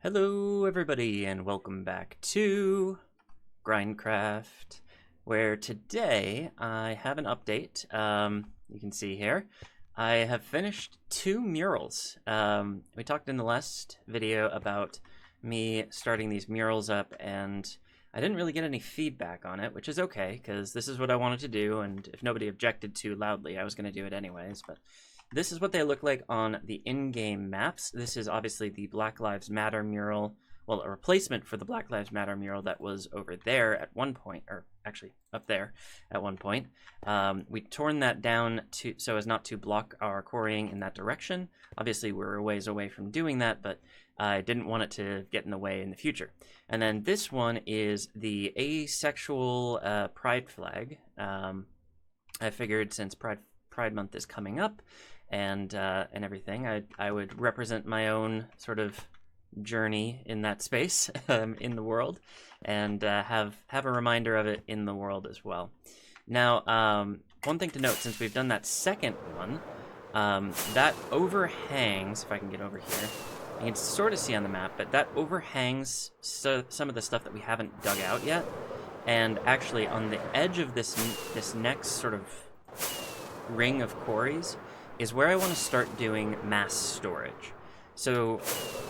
Hello everybody and welcome back to GrindCraft, where today I have an update. You can see here I have finished 2 murals. We talked in the last video about me starting these murals up, and I didn't really get any feedback on it, which is okay because this is what I wanted to do, and if nobody objected too loudly I was going to do it anyways. But this is what they look like on the in-game maps. This is obviously the Black Lives Matter mural, well, a replacement for the Black Lives Matter mural that was over there at one point, or actually up there at one point. We torn that down so as not to block our quarrying in that direction. Obviously we're a ways away from doing that, but I didn't want it to get in the way in the future. And then this one is the asexual pride flag. I figured since Pride Month is coming up, and everything, I would represent my own sort of journey in that space in the world, and have a reminder of it in the world as well. Now, one thing to note, since we've done that second one, that overhangs, if I can get over here, you can sort of see on the map, but that overhangs some of the stuff that we haven't dug out yet. And actually on the edge of this next sort of ring of quarries is where I want to start doing mass storage. So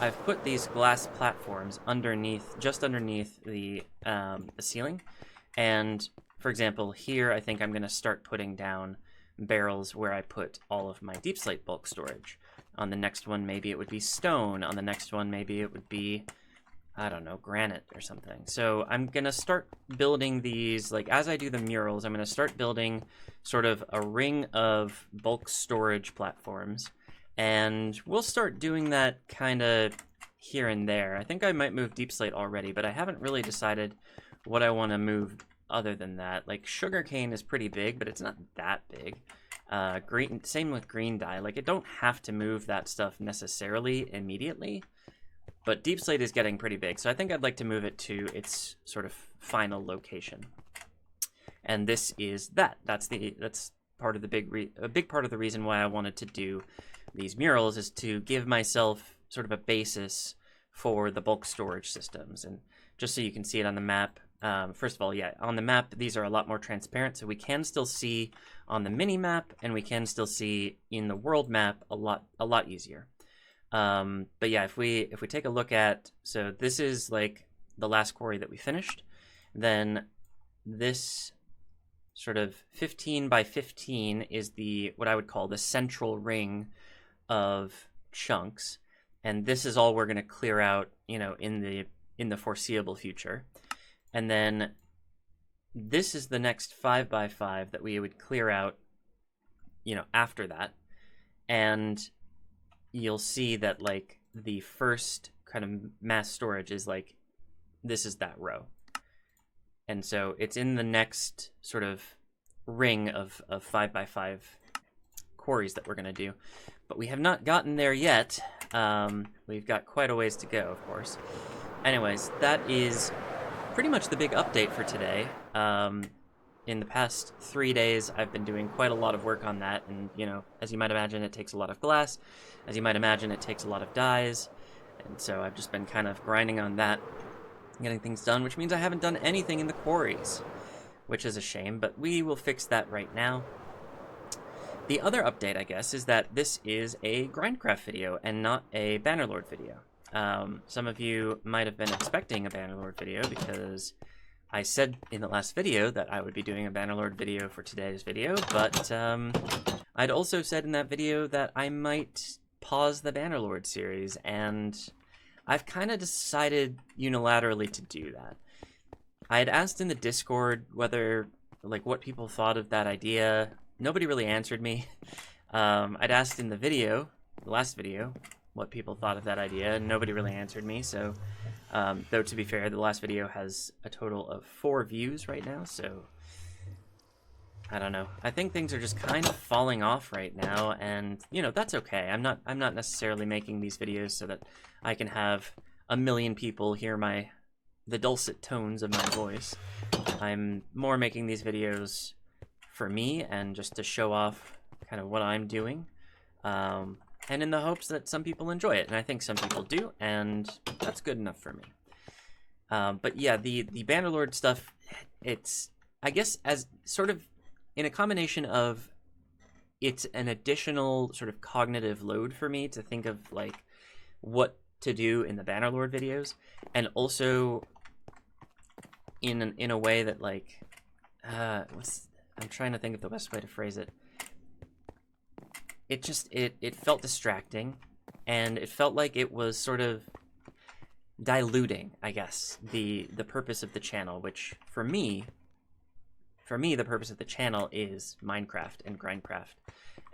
I've put these glass platforms just underneath the ceiling, and for example here I think I'm going to start putting down barrels where I put all of my Deepslate bulk storage. On the next one maybe it would be stone, on the next one maybe it would be, I don't know, granite or something. So I'm going to start building these, like as I do the murals, I'm going to start building sort of a ring of bulk storage platforms. And we'll start doing that kind of here and there. I think I might move Deepslate already, but I haven't really decided what I want to move other than that. Like sugarcane is pretty big, but it's not that big. Same with green dye. Like I don't have to move that stuff necessarily immediately. But Deepslate is getting pretty big, so I think I'd like to move it to its sort of final location. And this is that. That's part of the a big part of the reason why I wanted to do these murals, is to give myself sort of a basis for the bulk storage systems. And just so you can see it on the map, first of all, yeah, on the map these are a lot more transparent, so we can still see on the mini map, and we can still see in the world map a lot easier. But yeah, if we take a look at, so this is like the last quarry that we finished, then this sort of 15 by 15 is what I would call the central ring of chunks, and this is all we're going to clear out, in the foreseeable future. And then this is the next 5 by 5 that we would clear out, after that. And you'll see that like the first kind of mass storage is like, this is that row. And so it's in the next sort of ring of 5 by 5 quarries that we're going to do. But we have not gotten there yet. We've got quite a ways to go, of course. Anyways, that is pretty much the big update for today. In the past 3 days, I've been doing quite a lot of work on that, and as you might imagine, it takes a lot of glass. As you might imagine, it takes a lot of dyes, and so I've just been kind of grinding on that, getting things done, which means I haven't done anything in the quarries, which is a shame, but we will fix that right now. The other update, I guess, is that this is a GrindCraft video and not a Bannerlord video. Some of you might have been expecting a Bannerlord video because I said in the last video that I would be doing a Bannerlord video for today's video, but I'd also said in that video that I might pause the Bannerlord series, and I've kind of decided unilaterally to do that. I had asked in the Discord what people thought of that idea. Nobody really answered me. I'd asked in the last video, what people thought of that idea, and nobody really answered me. So, though to be fair, the last video has a total of 4 views right now, so I don't know. I think things are just kind of falling off right now, and that's okay. I'm not necessarily making these videos so that I can have 1 million people hear the dulcet tones of my voice. I'm more making these videos for me and just to show off kind of what I'm doing. and in the hopes that some people enjoy it. And I think some people do, and that's good enough for me. But yeah, the Bannerlord stuff, it's, I guess, as sort of in a combination of, it's an additional sort of cognitive load for me to think of like what to do in the Bannerlord videos, and also in a way that like, I'm trying to think of the best way to phrase it. It just, it felt distracting, and it felt like it was sort of diluting, I guess, the purpose of the channel, which for me, the purpose of the channel is Minecraft and GrindCraft,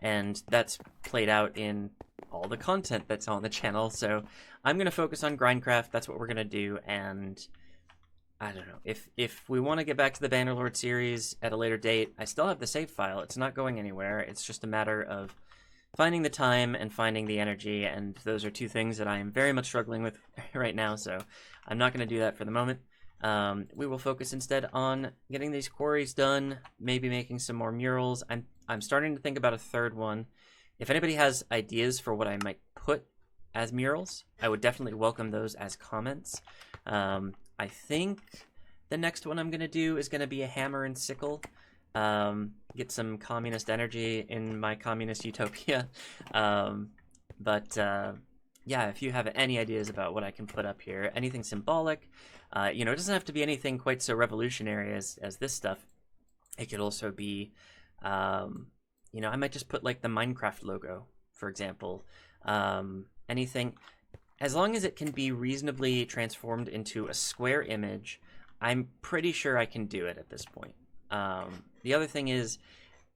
and that's played out in all the content that's on the channel. So I'm gonna focus on GrindCraft. That's what we're gonna do, and I don't know, if we want to get back to the Bannerlord series at a later date, I still have the save file. It's not going anywhere. It's just a matter of finding the time and finding the energy, and those are two things that I am very much struggling with right now, so I'm not going to do that for the moment. We will focus instead on getting these quarries done, maybe making some more murals. I'm starting to think about a third one. If anybody has ideas for what I might put as murals, I would definitely welcome those as comments. I think the next one I'm going to do is going to be a hammer and sickle. Get some communist energy in my communist utopia. Yeah, if you have any ideas about what I can put up here, anything symbolic, you know, it doesn't have to be anything quite so revolutionary as this stuff. It could also be, you know, I might just put like the Minecraft logo, for example. Anything, as long as it can be reasonably transformed into a square image, I'm pretty sure I can do it at this point. The other thing is,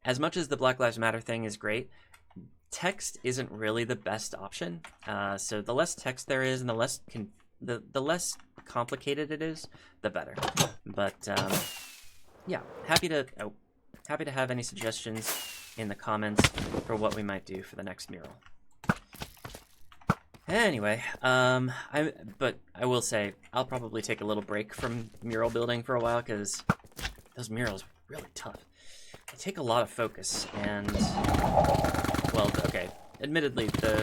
as much as the Black Lives Matter thing is great, text isn't really the best option. So the less text there is, and the less complicated it is, the better. But yeah, happy to have any suggestions in the comments for what we might do for the next mural. Anyway, but I will say I'll probably take a little break from mural building for a while, because those murals are really tough. They take a lot of focus, and, well, okay, admittedly, the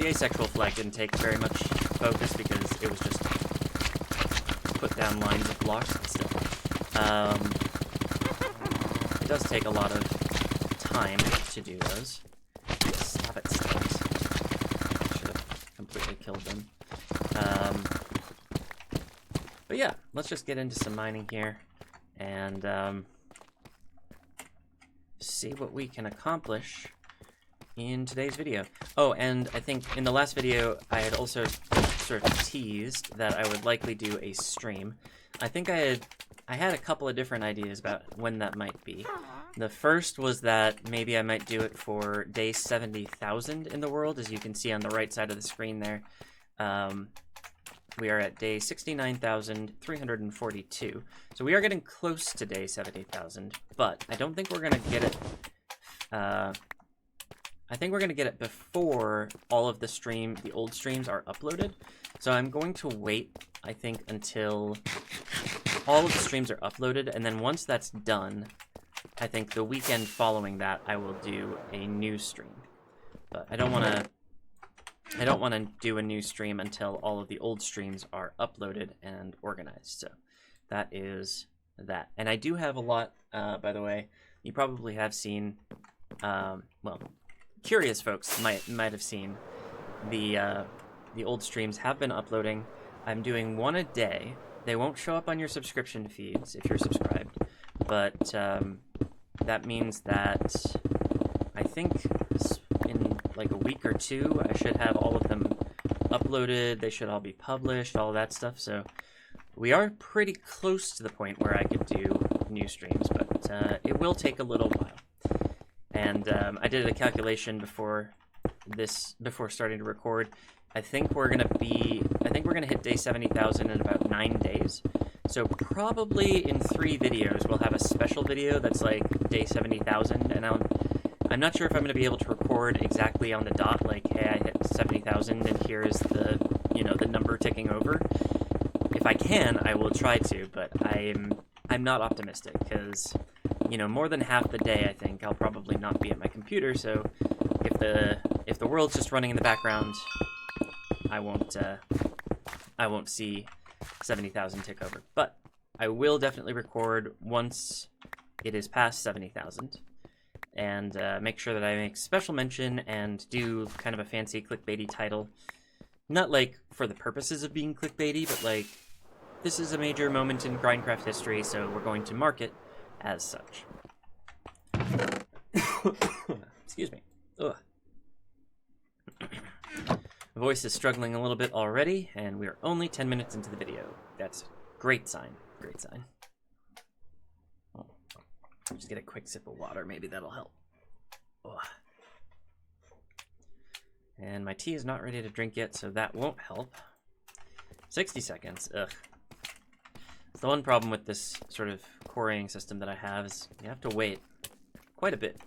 asexual flag didn't take very much focus because it was just put down lines of blocks and stuff. It does take a lot of time to do those. Stop it, sticks. I should have completely killed them. But yeah, let's just get into some mining here, and see what we can accomplish in today's video. Oh, and I think in the last video I had also sort of teased that I would likely do a stream. I think I had a couple of different ideas about when that might be. The first was that maybe I might do it for day 70,000 in the world, as you can see on the right side of the screen there. We are at day 69,342. So we are getting close to day 70,000, but I don't think we're going to get it. I think we're going to get it before all of the old streams are uploaded. So I'm going to wait, I think, until all of the streams are uploaded, and then once that's done, I think the weekend following that I will do a new stream. But I don't want to do a new stream until all of the old streams are uploaded and organized. So that is that. And I do have a lot, by the way, you probably have seen, well, curious folks might have seen the old streams have been uploading. I'm doing one a day. They won't show up on your subscription feeds if you're subscribed, but that means that I think in like a week or two, I should have all of them uploaded. They should all be published, all that stuff. So we are pretty close to the point where I could do new streams, but it will take a little while. And I did a calculation before starting to record. I think we're gonna hit day 70,000 in about 9 days. So probably in 3 videos, we'll have a special video that's like day 70,000, and I'm not sure if I'm going to be able to record exactly on the dot, like, hey, I hit 70,000 and here's the, you know, the number ticking over. If I can, I will try to, but I'm not optimistic, because, you know, more than half the day, I think, I'll probably not be at my computer, so if the if the world's just running in the background, I won't see 70,000 tick over. But I will definitely record once it is past 70,000, and make sure that I make special mention and do kind of a fancy clickbaity title. Not like for the purposes of being clickbaity, but like, this is a major moment in GrindCraft history, so we're going to mark it as such. Excuse me. Ugh. The voice is struggling a little bit already, and we are only 10 minutes into the video. That's great sign. Great sign. Oh. Just get a quick sip of water. Maybe that'll help. Ugh. And my tea is not ready to drink yet, so that won't help. 60 seconds. Ugh. The one problem with this sort of quarrying system that I have is you have to wait quite a bit.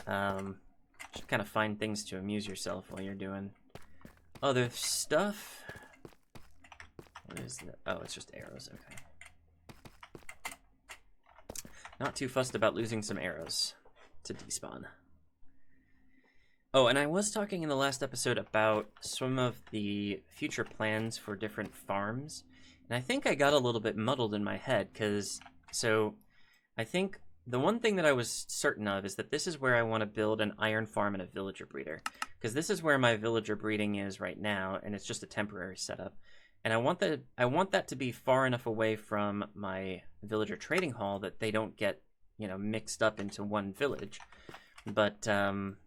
Should kind of find things to amuse yourself while you're doing other stuff. What is that? Oh, it's just arrows. Okay. Not too fussed about losing some arrows to despawn. Oh, and I was talking in the last episode about some of the future plans for different farms. And I think I got a little bit muddled in my head, so I think the one thing that I was certain of is that this is where I want to build an iron farm and a villager breeder. Because this is where my villager breeding is right now, and it's just a temporary setup. And I want that to be far enough away from my villager trading hall that they don't get, you know, mixed up into one village. But, and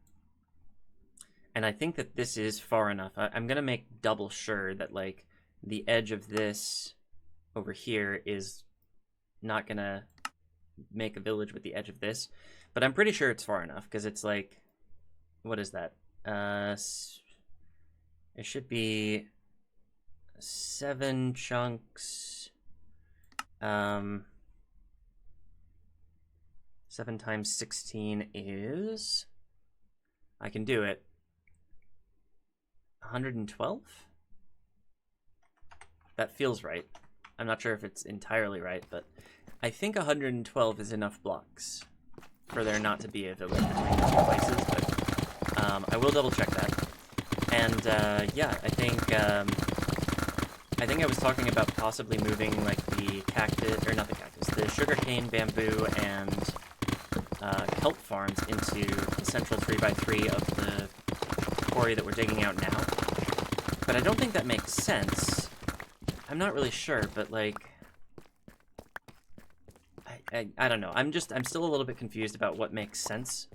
I think that this is far enough. I'm going to make double sure that, like, the edge of this over here is not going to make a village with the edge of this. But I'm pretty sure it's far enough, because it's like, what is that? It should be 7 chunks. 7 times 16 is... I can do it. 112? That feels right. I'm not sure if it's entirely right, but I think 112 is enough blocks for there not to be a village between the two places, but I will double check that. And yeah, I think I was talking about possibly moving like the cactus, or not the cactus, the sugarcane, bamboo, and kelp farms into the central 3x3 of the quarry that we're digging out now. But I don't think that makes sense. I'm not really sure, but like, I don't know. I'm still a little bit confused about what makes sense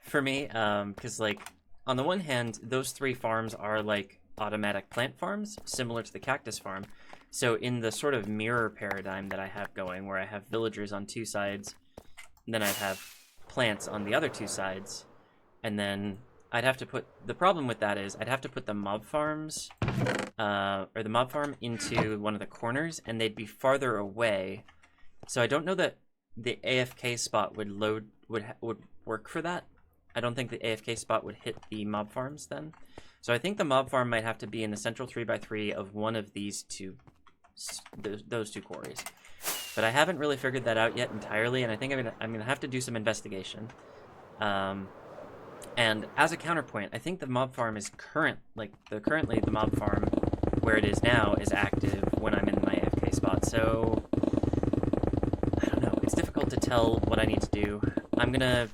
for me. Because like, on the one hand, those 3 farms are like automatic plant farms, similar to the cactus farm. So in the sort of mirror paradigm that I have going, where I have villagers on 2 sides, and then I'd have plants on the other 2 sides, and then I'd have to put, the problem with that is I'd have to put the mob farms, or the mob farm into one of the corners, and they'd be farther away. So I don't know that the AFK spot would work for that. I don't think the AFK spot would hit the mob farms then. So I think the mob farm might have to be in the central 3x3 of one of these those 2 quarries. But I haven't really figured that out yet entirely, and I think I'm gonna have to do some investigation. And as a counterpoint, I think the mob farm is currently the mob farm where it is now is active when I'm in my AFK spot. So I don't know. It's difficult to tell what I need to do. I'm gonna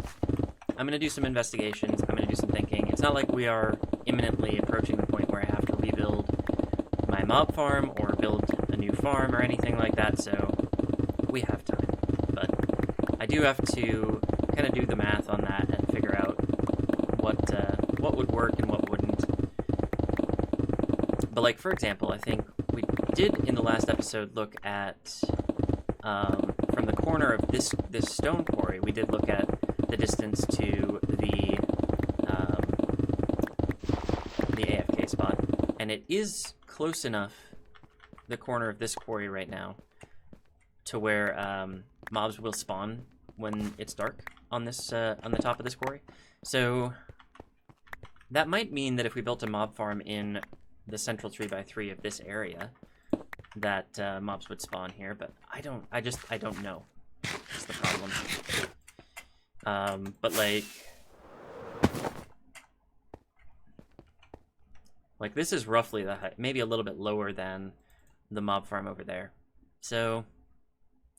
do some investigations. I'm gonna do some thinking. It's not like we are imminently approaching the point where I have to rebuild my mob farm or build a new farm or anything like that. So we have time. But I do have to kind of do the math on that and figure out what would work and what wouldn't. But like, for example, I think we did in the last episode look at from the corner of this stone quarry, we did look at the distance to the AFK spot, and it is close enough, the corner of this quarry right now, to where mobs will spawn when it's dark on this on the top of this quarry. So that might mean that if we built a mob farm in the central 3x3 of this area, that mobs would spawn here, but I don't know. That's the problem. But like, Like, this is roughly the height, maybe a little bit lower than the mob farm over there. So,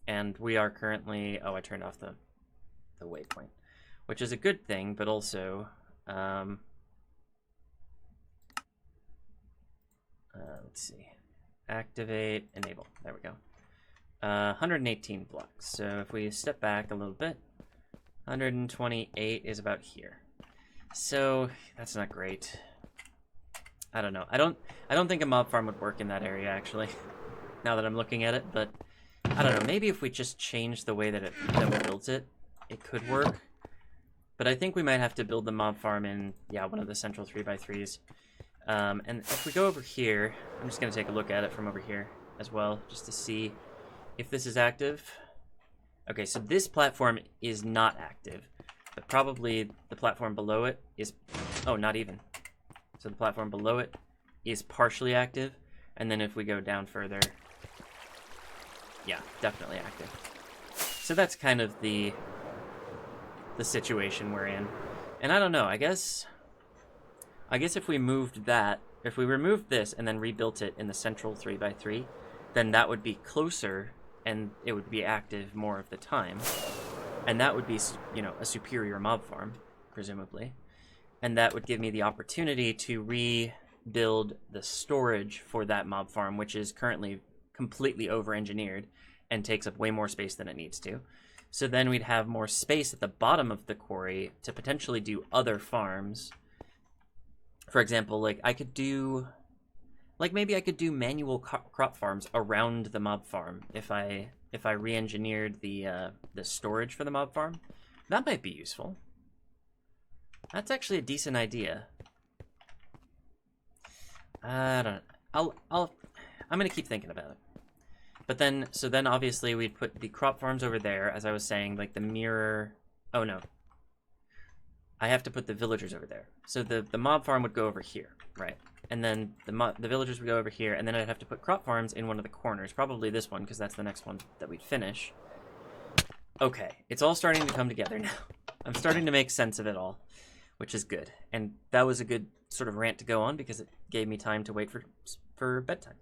and we are currently, oh, I turned off the waypoint, which is a good thing, but also, let's see, activate, enable, there we go. 118 blocks, so if we step back a little bit, 128 is about here. So, that's not great. I don't know. I don't think a mob farm would work in that area, actually, now that I'm looking at it, but I don't know. Maybe if we just change the way that we built it, it could work. But I think we might have to build the mob farm in, yeah, one of the central 3x3s. And if we go over here, I'm just going to take a look at it from over here as well, just to see if this is active. Okay, so this platform is not active, but probably the platform below it is, oh, not even. So the platform below it is partially active, and then if we go down further, yeah, definitely active. So that's kind of the situation we're in. And I don't know, I guess if we moved that, if we removed this and then rebuilt it in the central 3x3, then that would be closer and it would be active more of the time. And that would be, you know, a superior mob farm, presumably. And that would give me the opportunity to rebuild the storage for that mob farm, which is currently completely over-engineered and takes up way more space than it needs to. So then we'd have more space at the bottom of the quarry to potentially do other farms. For example, like I could do, like maybe I could do manual crop farms around the mob farm if I re-engineered the storage for the mob farm. That might be useful. That's actually a decent idea. I don't know. I'm gonna keep thinking about it. But then, so then obviously we'd put the crop farms over there, as I was saying, like the mirror. Oh no. I have to put the villagers over there. So the mob farm would go over here, right? And then the villagers would go over here, and then I'd have to put crop farms in one of the corners, probably this one, because that's the next one that we'd finish. Okay, it's all starting to come together now. I'm starting to make sense of it all, which is good. And that was a good sort of rant to go on because it gave me time to wait for bedtime.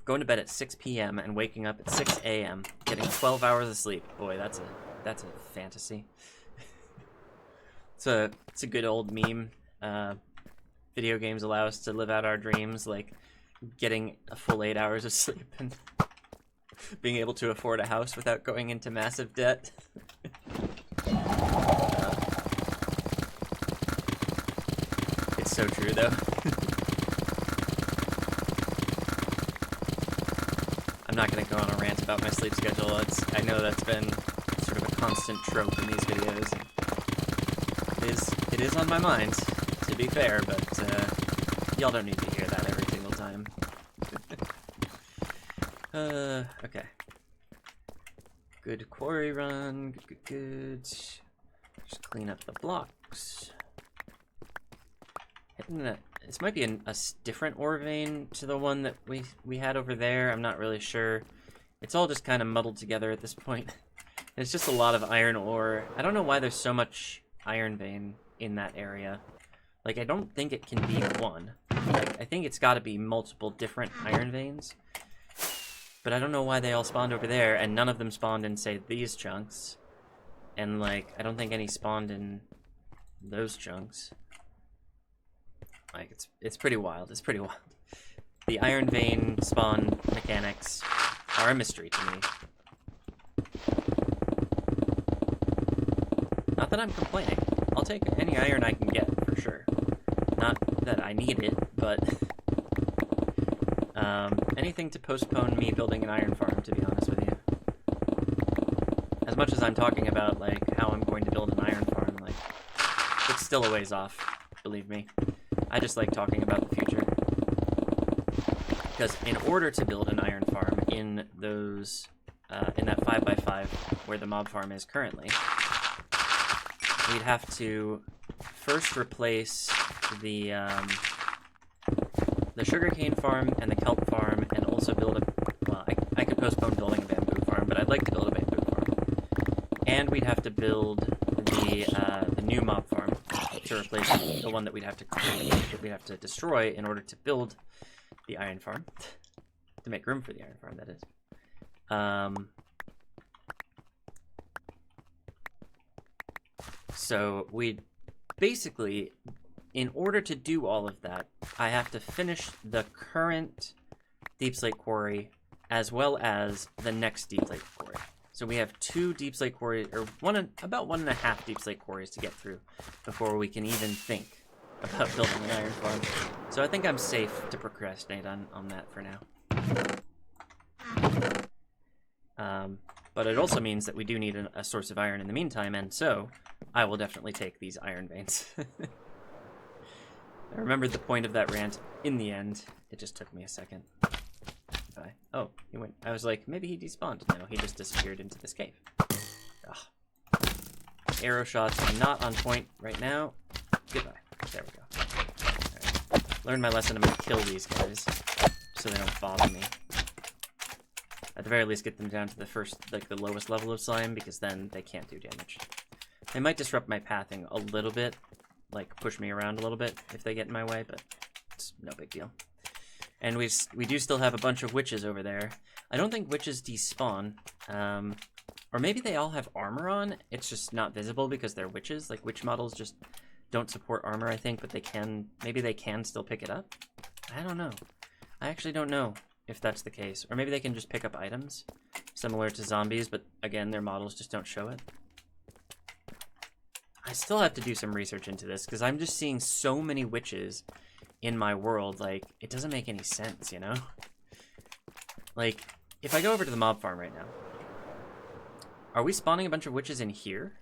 Going to bed at 6 p.m. and waking up at 6 a.m. Getting 12 hours of sleep. Boy, that's a fantasy. It's a good old meme. Video games allow us to live out our dreams, like getting a full 8 hours of sleep and being able to afford a house without going into massive debt. It's so true, though. I'm not going to go on a rant about my sleep schedule. I know that's been sort of a constant trope in these videos. It is on my mind, to be fair, but y'all don't need to hear that every single time. Okay. Good quarry run, good. Just clean up the blocks. This might be a different ore vein to the one that we had over there. I'm not really sure. It's all just kind of muddled together at this point. It's just a lot of iron ore. I don't know why there's so much iron vein in that area. Like, I don't think it can be one. Like, I think it's got to be multiple different iron veins. But I don't know why they all spawned over there, and none of them spawned in, say, these chunks. And, like, I don't think any spawned in those chunks. Like, it's pretty wild. It's pretty wild. The iron vein spawn mechanics are a mystery to me. Not that I'm complaining. I'll take any iron I can get, for sure. Not that I need it, but anything to postpone me building an iron farm, to be honest with you. As much as I'm talking about, like, how I'm going to build an iron farm, like, it's still a ways off, believe me. I just like talking about the future. Because in order to build an iron farm in those, in that 5x5 where the mob farm is currently, we'd have to first replace the sugarcane farm and the kelp farm, and also build a, well, I could postpone building a bamboo farm, but I'd like to build a bamboo farm. And we'd have to build the new mob farm. to replace the one that we'd have to destroy in order to build the iron farm, to make room for the iron farm. That is. So we basically, in order to do all of that, I have to finish the current Deepslate quarry as well as the next Deepslate quarry. So we have 2 Deepslate quarries, or about 1.5 Deepslate quarries to get through before we can even think about building an iron farm. So I think I'm safe to procrastinate on that for now. But it also means that we do need a source of iron in the meantime, and so I will definitely take these iron veins. I remembered the point of that rant in the end. It just took me a second. Oh, he went. I was like, maybe he despawned. No, he just disappeared into this cave. Ugh. Arrow shots are not on point right now. Goodbye. There we go. Alright. Learned my lesson. I'm gonna kill these guys so they don't bother me. At the very least, get them down to the first, like the lowest level of slime, because then they can't do damage. They might disrupt my pathing a little bit, like push me around a little bit if they get in my way, but it's no big deal. And we do still have a bunch of witches over there. I don't think witches despawn, or maybe they all have armor on. It's just not visible because they're witches. Like witch models just don't support armor, I think, but they can. Maybe they can still pick it up. I don't know. I actually don't know if that's the case. Or maybe they can just pick up items, similar to zombies, but again, their models just don't show it. I still have to do some research into this, because I'm just seeing so many witches in my world, like, it doesn't make any sense, you know? Like, if I go over to the mob farm right now, are we spawning a bunch of witches in here?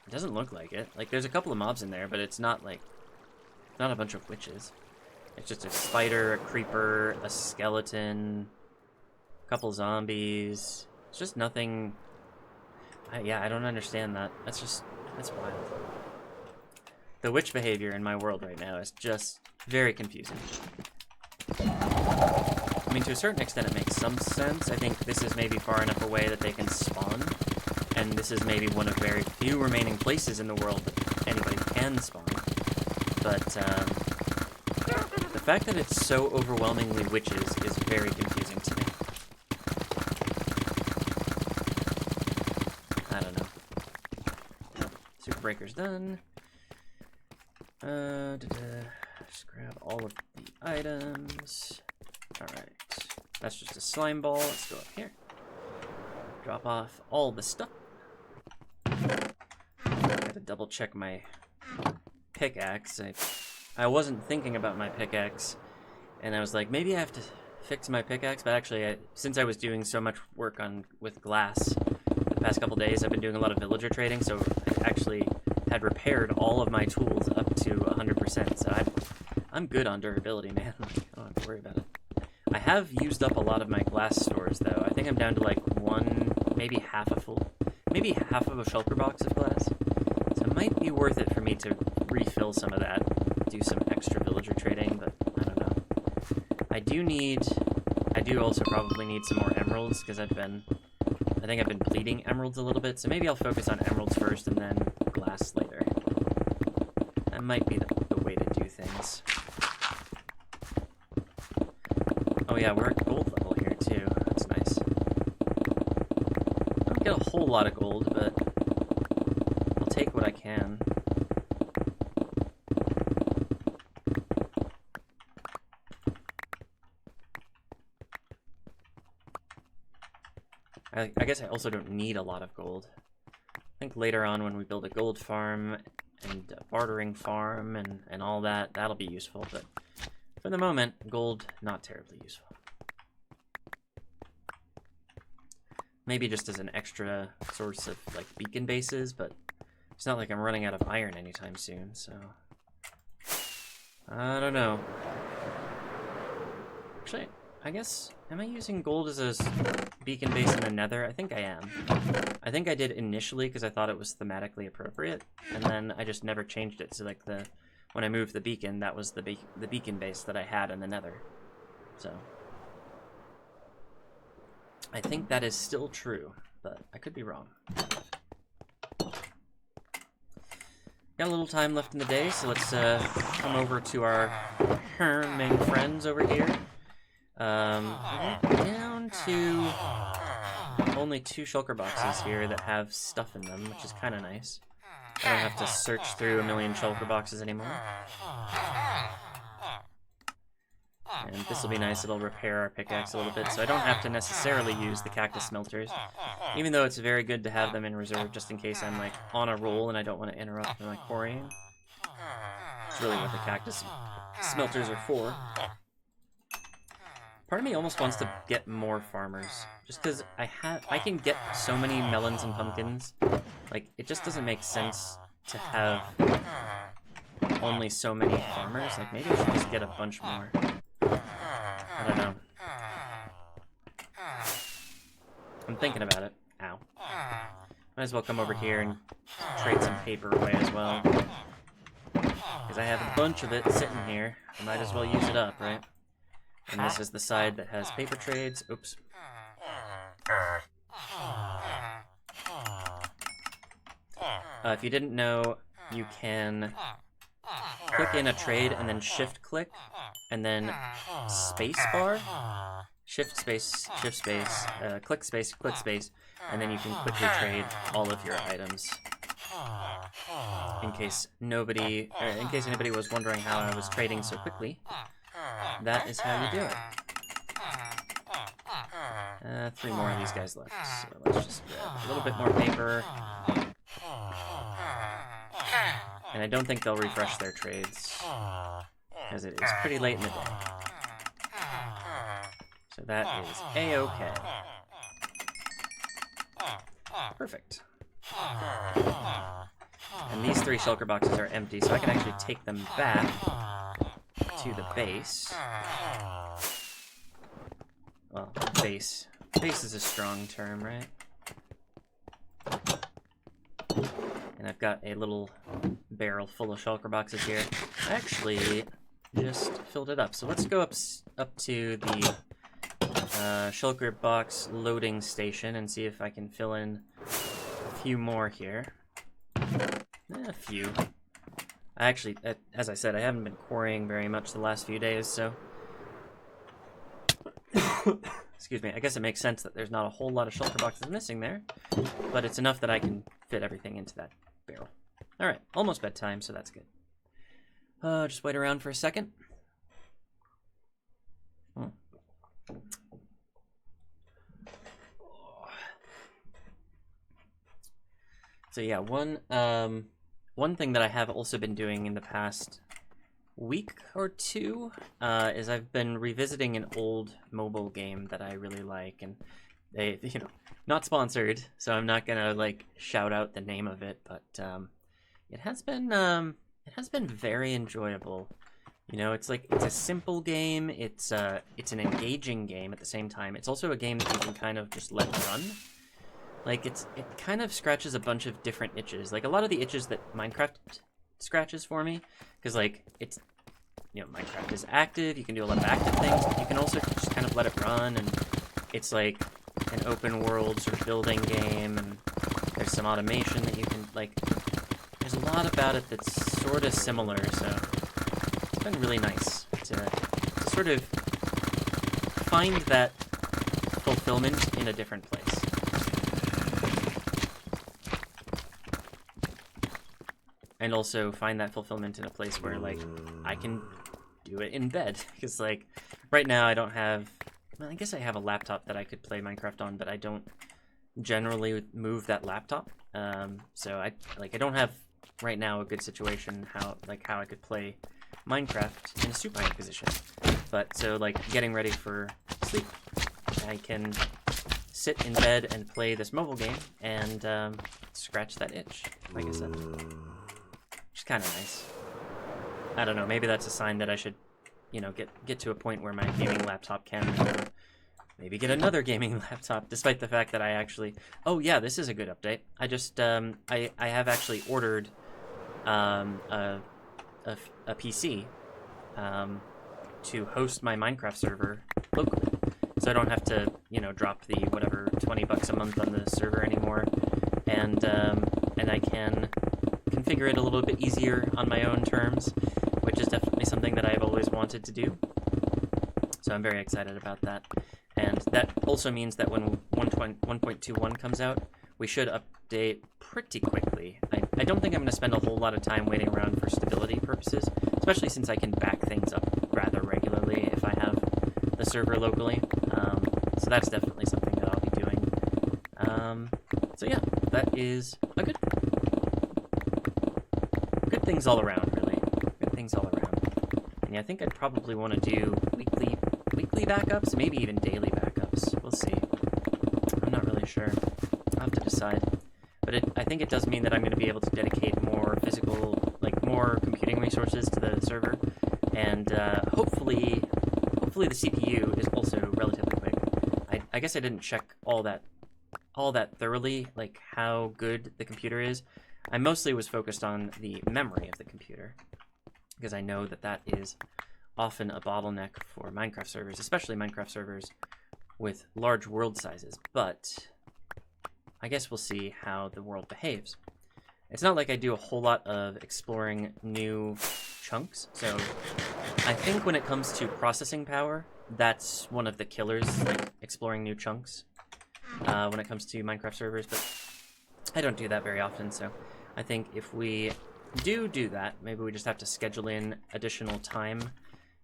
It doesn't look like it. Like, there's a couple of mobs in there, but it's not, like, not a bunch of witches. It's just a spider, a creeper, a skeleton, a couple zombies. It's just nothing. Yeah, I don't understand that. That's wild. The witch behavior in my world right now is just very confusing. I mean, to a certain extent, it makes some sense. I think this is maybe far enough away that they can spawn, and this is maybe one of very few remaining places in the world that anybody can spawn. But the fact that it's so overwhelmingly witches is very confusing to me. I don't know. Super breaker's done. Just grab all of the items. Alright. That's just a slime ball. Let's go up here. Drop off all the stuff. Gotta double check my pickaxe. I wasn't thinking about my pickaxe, and I was like, maybe I have to fix my pickaxe, but actually, since I was doing so much work with glass the past couple days, I've been doing a lot of villager trading, so I actually had repaired all of my tools up to 100%, so I'm good on durability, man. I don't have to worry about it. I have used up a lot of my glass stores, though. I think I'm down to like maybe half of a shulker box of glass, so it might be worth it for me to refill some of that, do some extra villager trading, but I don't know. I do also probably need some more emeralds, because I think I've been bleeding emeralds a little bit, so maybe I'll focus on emeralds first and then glass later. That might be the way to do things. Oh yeah, we're at gold level here too. That's nice. I don't get a whole lot of gold, but I'll take what I can. I guess I also don't need a lot of gold. I think later on when we build a gold farm and a bartering farm and all that, that'll be useful, but for the moment, gold, not terribly useful. Maybe just as an extra source of, like, beacon bases, but it's not like I'm running out of iron anytime soon, so I don't know. Actually, I guess, am I using gold as a beacon base in the nether? I think I am. I think I did initially because I thought it was thematically appropriate, and then I just never changed it. So like when I moved the beacon, that was the beacon base that I had in the nether. So I think that is still true, but I could be wrong. got a little time left in the day, so let's come over to our herming friends over here. I went down to only 2 shulker boxes here that have stuff in them, which is kind of nice. I don't have to search through a million shulker boxes anymore. And this will be nice, it'll repair our pickaxe a little bit, so I don't have to necessarily use the cactus smelters. Even though it's very good to have them in reserve just in case I'm like on a roll and I don't want to interrupt my quarrying. It's really what the cactus smelters are for. Part of me almost wants to get more farmers, just because I can get so many melons and pumpkins. Like, it just doesn't make sense to have only so many farmers. Like, maybe I should just get a bunch more. I don't know. I'm thinking about it. Ow. Might as well come over here and trade some paper away as well. Because I have a bunch of it sitting here. I might as well use it up, right? And this is the side that has paper trades. Oops. If you didn't know, you can click in a trade and then shift click and then space bar. Shift space, click space, and then you can quickly trade all of your items. In case anybody was wondering how I was trading so quickly, that is how you do it. 3 more of these guys left, so let's just grab a little bit more paper. And I don't think they'll refresh their trades, because it is pretty late in the day. So that is A-okay. Perfect. And these 3 shulker boxes are empty, so I can actually take them back to the base. Well, base. Base is a strong term, right? And I've got a little barrel full of shulker boxes here. I actually just filled it up. So let's go up to the shulker box loading station and see if I can fill in a few more here. A few. I actually, as I said, I haven't been quarrying very much the last few days, so... Excuse me, I guess it makes sense that there's not a whole lot of shulker boxes missing there, but it's enough that I can fit everything into that barrel. Alright, almost bedtime, so that's good. Just wait around for a second. So yeah, one thing that I have also been doing in the past week or two is I've been revisiting an old mobile game that I really like, and they, not sponsored, so I'm not gonna like shout out the name of it, but it has been very enjoyable. It's a simple game. It's an engaging game at the same time. It's also a game that you can kind of just let run. Like, it kind of scratches a bunch of different itches. Like, a lot of the itches that Minecraft scratches for me, because, like, it's, Minecraft is active, you can do a lot of active things, but you can also just kind of let it run, and it's, like, an open world sort of building game, and there's some automation that you can, like, there's a lot about it that's sort of similar, so it's been really nice to sort of find that fulfillment in a different place. And also find that fulfillment in a place where, like, I can do it in bed. Because, like, right now I don't have... Well, I guess I have a laptop that I could play Minecraft on, but I don't generally move that laptop. So, I don't have, right now, a good situation how I could play Minecraft in a supine position. But, so, like, getting ready for sleep, I can sit in bed and play this mobile game and scratch that itch, like I said. Which is kind of nice. I don't know, maybe that's a sign that I should, get to a point where my gaming laptop can maybe get another gaming laptop, despite the fact that I actually... Oh yeah, this is a good update. I just, I have actually ordered a PC to host my Minecraft server locally. So I don't have to, drop the, whatever, $20 a month on the server anymore. And I can configure it a little bit easier on my own terms, which is definitely something that I've always wanted to do. So I'm very excited about that. And that also means that when 1.21 comes out, we should update pretty quickly. I don't think I'm going to spend a whole lot of time waiting around for stability purposes, especially since I can back things up rather regularly if I have the server locally. So that's definitely something that I'll be doing. So yeah, that is a good things all around, really. Good things all around. And yeah, I think I'd probably want to do weekly backups, maybe even daily backups. We'll see. I'm not really sure. I'll have to decide. But I think it does mean that I'm going to be able to dedicate more more computing resources to the server, and hopefully the CPU is also relatively quick. I guess I didn't check all that thoroughly, like how good the computer is. I mostly was focused on the memory of the computer, because I know that is often a bottleneck for Minecraft servers, especially Minecraft servers with large world sizes. But I guess we'll see how the world behaves. It's not like I do a whole lot of exploring new chunks, so I think when it comes to processing power, that's one of the killers, like exploring new chunks when it comes to Minecraft servers, but I don't do that very often, so I think if we do that, maybe we just have to schedule in additional time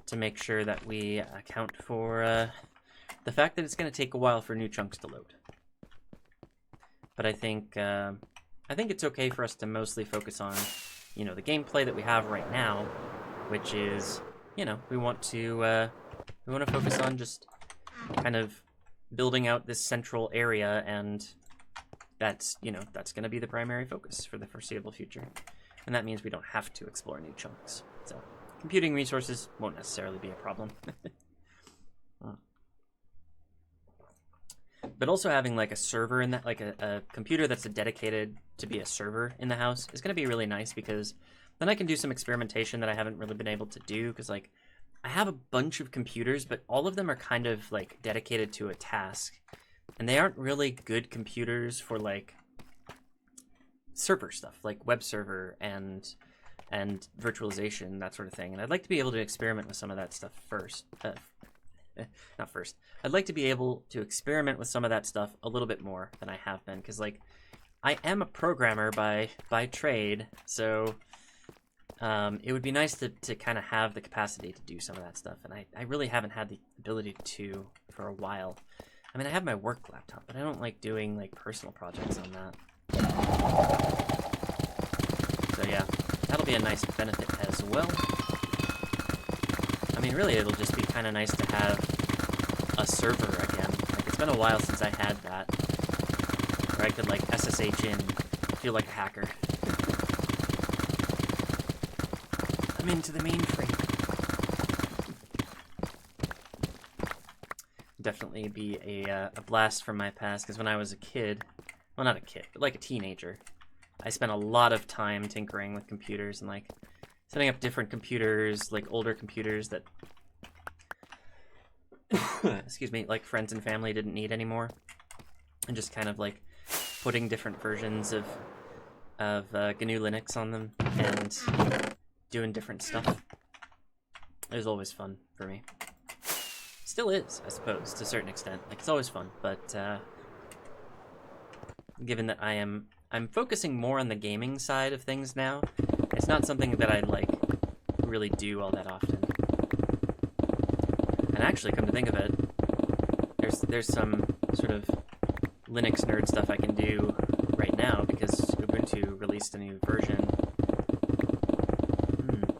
to make sure that we account for the fact that it's going to take a while for new chunks to load. But I think it's okay for us to mostly focus on, the gameplay that we have right now, which is, we want to focus on just kind of building out this central area, and that's going to be the primary focus for the foreseeable future. And that means we don't have to explore new chunks. So computing resources won't necessarily be a problem. But also having like a server in that, like a computer that's dedicated to be a server in the house is going to be really nice, because then I can do some experimentation that I haven't really been able to do, because like I have a bunch of computers, but all of them are kind of like dedicated to a task, and they aren't really good computers for like server stuff, like web server and virtualization, that sort of thing. And I'd like to be able to experiment with some of that stuff first. Not first. I'd like to be able to experiment with some of that stuff a little bit more than I have been, because like I am a programmer by trade, so it would be nice to kind of have the capacity to do some of that stuff, and I really haven't had the ability to for a while. I mean, I have my work laptop, but I don't like doing like personal projects on that. So yeah, that'll be a nice benefit as well. I mean, really, it'll just be kind of nice to have a server again. Like, it's been a while since I had that, where I could like SSH in, feel like a hacker. I'm into the mainframe. Definitely be a blast from my past, because when I was a kid, well, not a kid, but like a teenager, I spent a lot of time tinkering with computers and like setting up different computers, like older computers that, excuse me, like friends and family didn't need anymore, and just kind of like putting different versions of GNU Linux on them and doing different stuff. It was always fun for me. Still is, I suppose, to a certain extent. Like, it's always fun, but given that I'm focusing more on the gaming side of things now, it's not something that I like really do all that often. And actually, come to think of it, there's some sort of Linux nerd stuff I can do right now, because Ubuntu released a new version.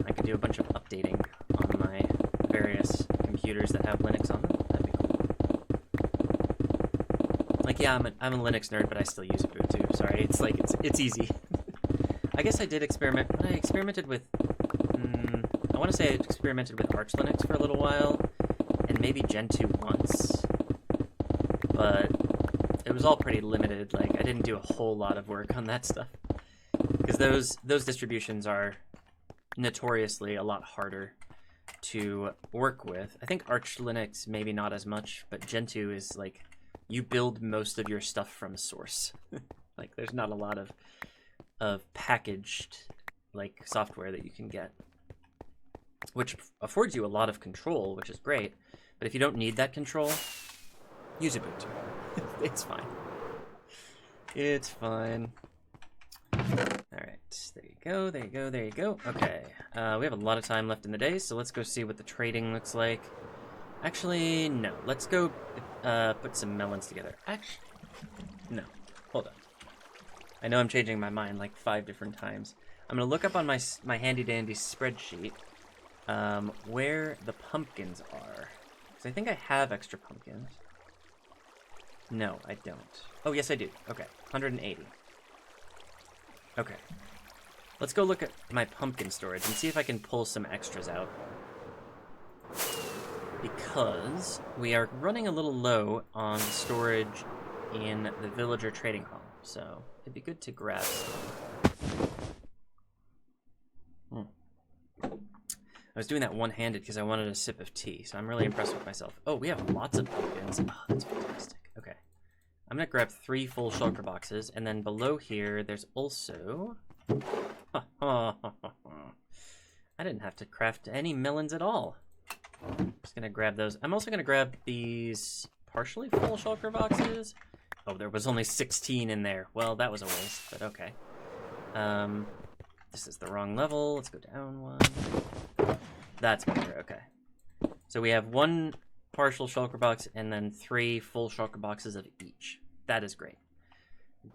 I could do a bunch of updating on my various computers that have Linux on them. That'd be cool. Like, yeah, I'm a Linux nerd, but I still use Ubuntu. Sorry, it's like it's easy. I guess I did experiment. I experimented with. I want to say I experimented with Arch Linux for a little while, and maybe Gentoo once, but it was all pretty limited. Like, I didn't do a whole lot of work on that stuff, because those distributions are notoriously a lot harder to work with. I think Arch Linux maybe not as much, but Gentoo is like, you build most of your stuff from source. Like, there's not a lot of of packaged like software that you can get, which affords you a lot of control, which is great. But if you don't need that control, use Ubuntu. It's fine. It's fine. Alright, there you go, there you go, there you go. Okay, we have a lot of time left in the day, so let's go see what the trading looks like. Actually, no. Let's go put some melons together. Actually, no. Hold on. I know I'm changing my mind like 5 different times. I'm going to look up on my handy-dandy spreadsheet where the pumpkins are. Because I think I have extra pumpkins. No, I don't. Oh, yes, I do. Okay, 180. Okay. Let's go look at my pumpkin storage and see if I can pull some extras out. Because we are running a little low on storage in the villager trading hall. So it'd be good to grab some. I was doing that one-handed because I wanted a sip of tea, so I'm really impressed with myself. Oh, we have lots of pumpkins. Oh, that's fantastic. Okay. I'm going to grab 3 full shulker boxes, and then below here, there's also... I didn't have to craft any melons at all. I'm just going to grab those. I'm also going to grab these partially full shulker boxes. Oh, there was only 16 in there. Well, that was a waste, but okay. This is the wrong level. Let's go down 1. That's better, okay. So we have 1 partial shulker box and then 3 full shulker boxes of each. That is great.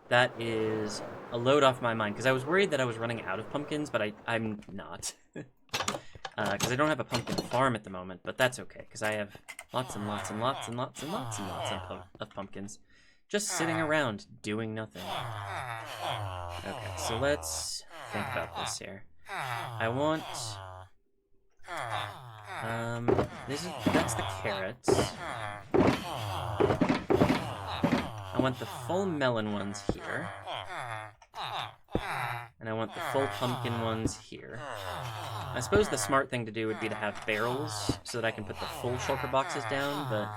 That is a load off my mind, because I was worried that I was running out of pumpkins, but I'm not. Because I don't have a pumpkin farm at the moment, but that's okay, because I have lots and lots and lots and lots and lots and lots of pumpkins just sitting around doing nothing. Okay, so let's think about this here. I want... that's the carrots. I want the full melon ones here. And I want the full pumpkin ones here. I suppose the smart thing to do would be to have barrels so that I can put the full shulker boxes down, but...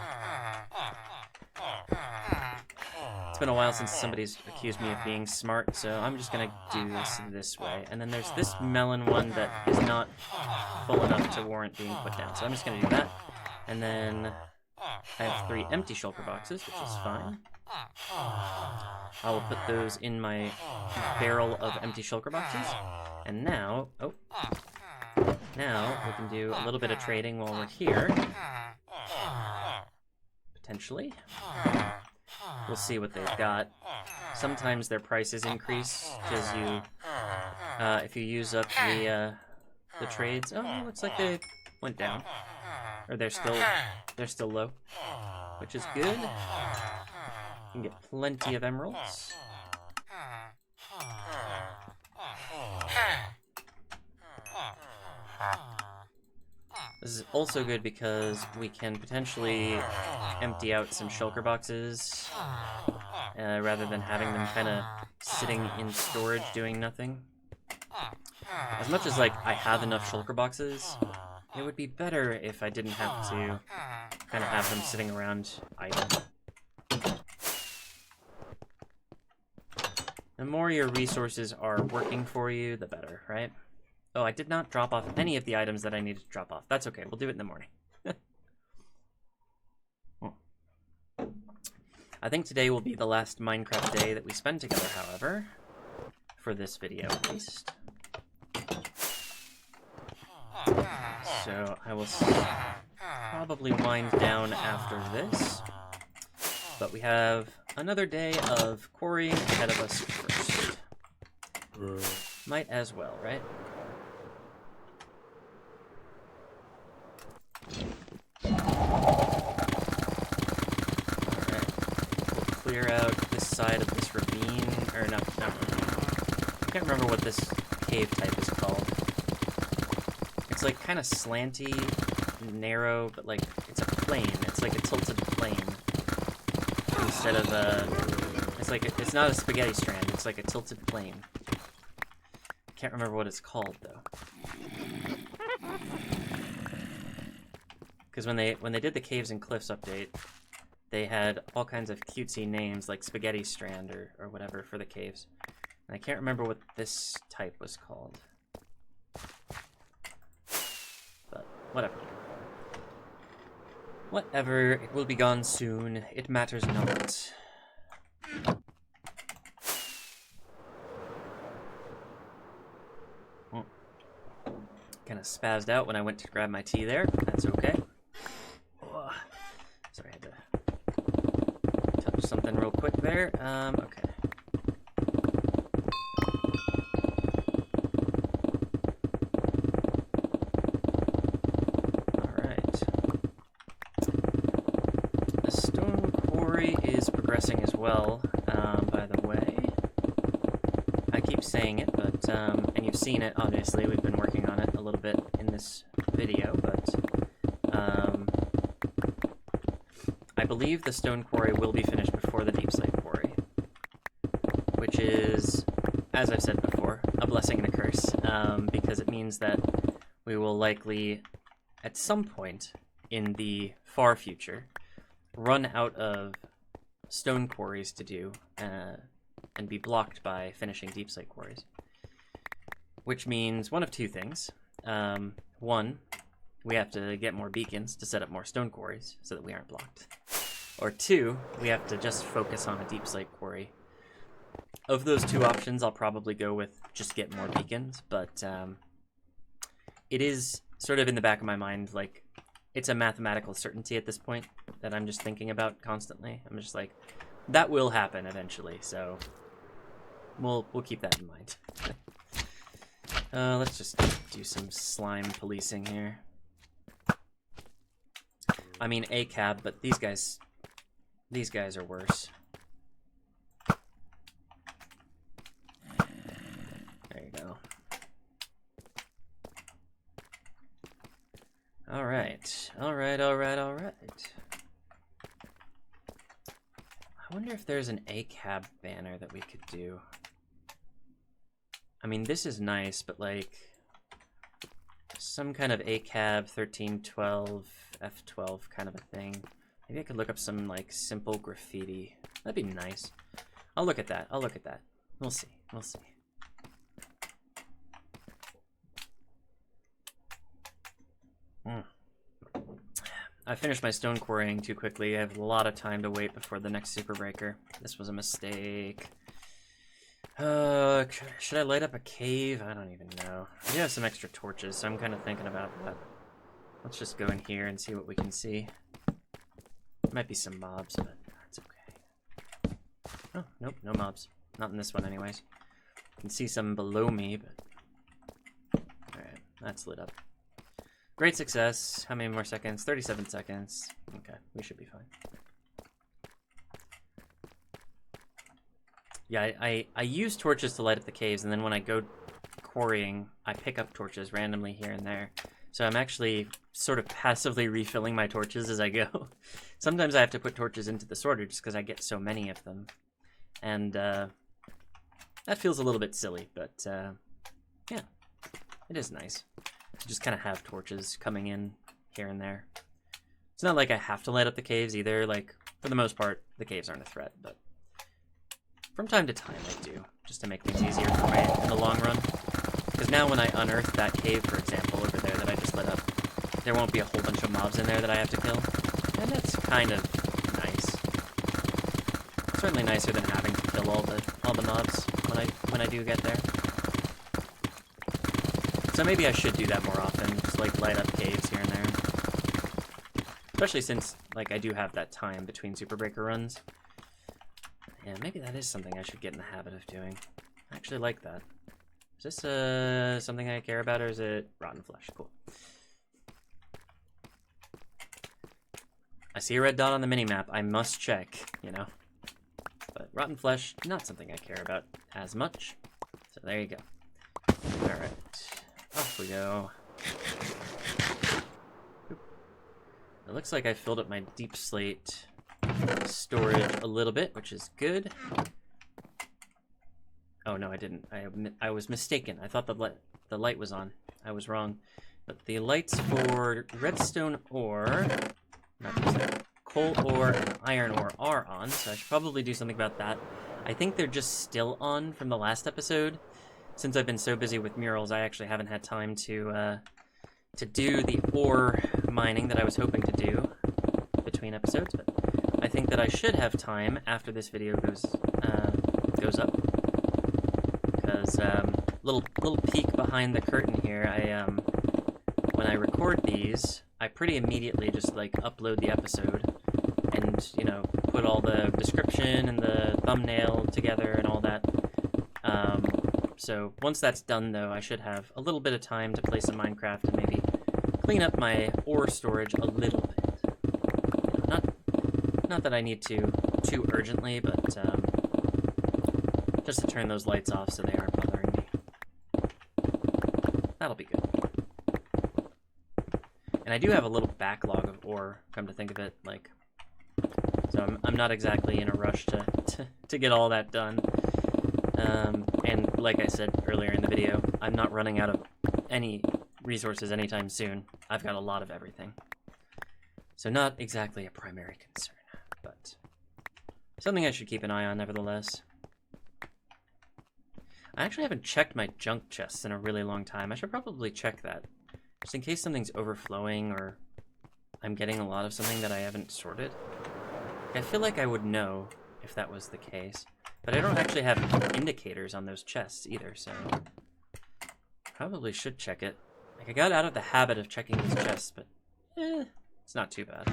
It's been a while since somebody's accused me of being smart, so I'm just gonna do this way. And then there's this melon one that is not full enough to warrant being put down, so I'm just gonna do that. And then I have 3 empty shulker boxes, which is fine. I will put those in my barrel of empty shulker boxes. And now, now we can do a little bit of trading while we're here. Potentially. We'll see what they've got. Sometimes their prices increase because you, if you use up the trades. Oh, it looks like they went down, or they're still low, which is good. You can get plenty of emeralds. This is also good because we can potentially empty out some shulker boxes rather than having them kind of sitting in storage doing nothing. As much as like I have enough shulker boxes, it would be better if I didn't have to kind of have them sitting around idle. The more your resources are working for you, the better, right? Oh, I did not drop off any of the items that I needed to drop off. That's okay, we'll do it in the morning. I think today will be the last Minecraft day that we spend together, however. For this video, at least. So, I will probably wind down after this. But we have another day of quarrying ahead of us first. Might as well, right? Clear out this side of this ravine, or not ravine. I can't remember what this cave type is called. It's like kind of slanty, narrow, but like it's a plane. It's like a tilted plane instead of it's not a spaghetti strand. It's like a tilted plane. I can't remember what it's called though. Because when they did the Caves and Cliffs update, they had all kinds of cutesy names like Spaghetti Strand or whatever for the caves. And I can't remember what this type was called. But whatever. Whatever, it will be gone soon. It matters not. Kind of spazzed out when I went to grab my tea there. That's okay. Ugh. Sorry, I had to touch something real quick there. Okay. Alright. The stone quarry is progressing as well, by the way. I keep saying it, but, and you've seen it, obviously. We've been working on it a little bit in this video, but, I believe the stone quarry will be finished before the Deepslate quarry, which is, as I've said before, a blessing and a curse, because it means that we will likely, at some point in the far future, run out of stone quarries to do, and be blocked by finishing Deepslate quarries. Which means one of two things. One, we have to get more beacons to set up more stone quarries so that we aren't blocked. Or two, we have to just focus on a Deepslate quarry. Of those two options, I'll probably go with just get more beacons, but it is sort of in the back of my mind, like, it's a mathematical certainty at this point that I'm just thinking about constantly. I'm just like, that will happen eventually, so we'll keep that in mind. Let's just do some slime policing here. I mean a cab, but these guys are worse. There you go. All right. I wonder if there's an ACAB banner that we could do. I mean, this is nice, but like some kind of ACAB 1312 F12 kind of a thing. Maybe I could look up some like simple graffiti. That'd be nice. I'll look at that. We'll see. I finished my stone quarrying too quickly. I have a lot of time to wait before the next super breaker. This was a mistake. Should I light up a cave? I don't even know. I do have some extra torches, so I'm kind of thinking about that. Let's just go in here and see what we can see. Might be some mobs, but that's okay. Oh, nope, no mobs. Not in this one anyways. You can see some below me, but... Alright, that's lit up. Great success. How many more seconds? 37 seconds. Okay, we should be fine. Yeah, I use torches to light up the caves, and then when I go quarrying, I pick up torches randomly here and there. So I'm actually sort of passively refilling my torches as I go. Sometimes I have to put torches into the sorter just because I get so many of them. And that feels a little bit silly, but yeah, it is nice to just kind of have torches coming in here and there. It's not like I have to light up the caves either. Like, for the most part, the caves aren't a threat, but from time to time I do, just to make things easier for me in the long run. Because now when I unearth that cave, for example, over there that I just lit up, there won't be a whole bunch of mobs in there that I have to kill. And that's kind of nice. Certainly nicer than having to kill all the mobs when I do get there. So maybe I should do that more often, just like light up caves here and there. Especially since like I do have that time between Super Breaker runs. Yeah, maybe that is something I should get in the habit of doing. I actually like that. Is this something I care about, or is it rotten flesh? Cool. I see a red dot on the minimap. I must check, you know. But rotten flesh, not something I care about as much. So there you go. Alright. Off we go. Oop. It looks like I filled up my Deepslate storage a little bit, which is good. Oh no, I didn't. I was mistaken. I thought the light was on. I was wrong. But the lights for redstone ore, not just that, coal ore and iron ore are on. on, so I should probably do something about that. I think they're just still on from the last episode. Since I've been so busy with murals, I actually haven't had time to do the ore mining that I was hoping to do between episodes, but I think that I should have time after this video goes up. Because little peek behind the curtain here, when I record these, I pretty immediately just like upload the episode and, you know, put all the description and the thumbnail together and all that. So once that's done, though, I should have a little bit of time to play some Minecraft and maybe clean up my ore storage a little bit. You know, not that I need to too urgently, but just to turn those lights off so they aren't bothering me. That'll be good. And I do have a little backlog of ore, come to think of it, like, so I'm not exactly in a rush to get all that done. And like I said earlier in the video, I'm not running out of any resources anytime soon. I've got a lot of everything. So not exactly a primary concern, but something I should keep an eye on nevertheless. I actually haven't checked my junk chests in a really long time. I should probably check that, just in case something's overflowing or I'm getting a lot of something that I haven't sorted. I feel like I would know if that was the case, but I don't actually have indicators on those chests either, so probably should check it. Like, I got out of the habit of checking these chests, but it's not too bad.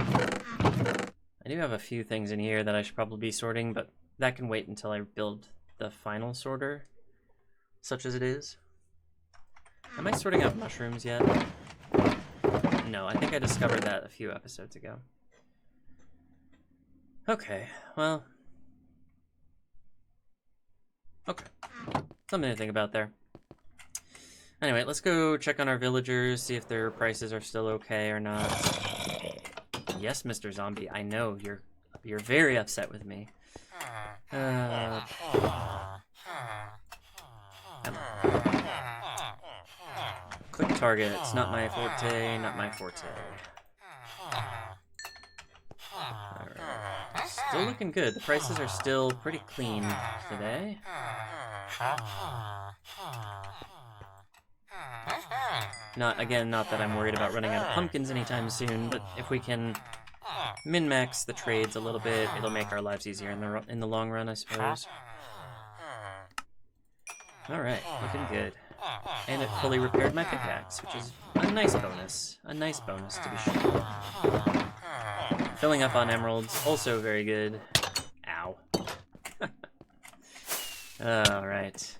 I do have a few things in here that I should probably be sorting, but that can wait until I build the final sorter, such as it is. Am I sorting out mushrooms yet? No, I think I discovered that a few episodes ago. Okay, well. Okay. Something to think about there. Anyway, let's go check on our villagers, see if their prices are still okay or not. Yes, Mr. Zombie, I know you're very upset with me. Come on. Quick target, it's not my forte, not my forte. Alright. Still looking good. The prices are still pretty clean today. Not that I'm worried about running out of pumpkins anytime soon, but if we can min-max the trades a little bit, it'll make our lives easier in the long run, I suppose. Alright, looking good. And it fully repaired my pickaxe, which is a nice bonus. A nice bonus, to be sure. Filling up on emeralds, also very good. Ow. Alright.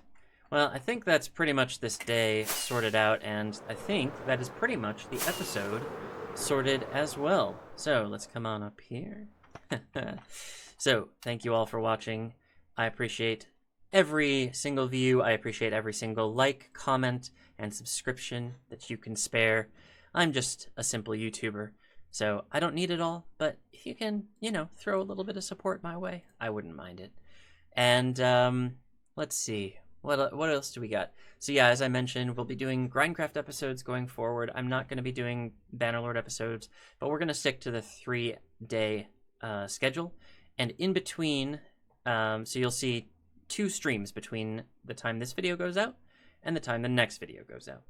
Well, I think that's pretty much this day sorted out, and I think that is pretty much the episode sorted as well. So, let's come on up here. So, thank you all for watching. I appreciate every single view. I appreciate every single like, comment, and subscription that you can spare. I'm just a simple YouTuber, so I don't need it all, but if you can, you know, throw a little bit of support my way, I wouldn't mind it. And, let's see. What else do we got? So yeah, as I mentioned, we'll be doing GrindCraft episodes going forward. I'm not going to be doing Bannerlord episodes, but we're going to stick to the 3-day schedule. And in between, so you'll see 2 streams between the time this video goes out and the time the next video goes out.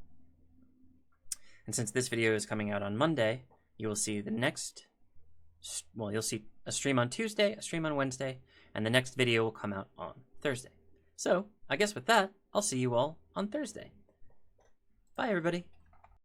And since this video is coming out on Monday, you will see the next, well, you'll see a stream on Tuesday, a stream on Wednesday, and the next video will come out on Thursday. So, I guess with that, I'll see you all on Thursday. Bye, everybody.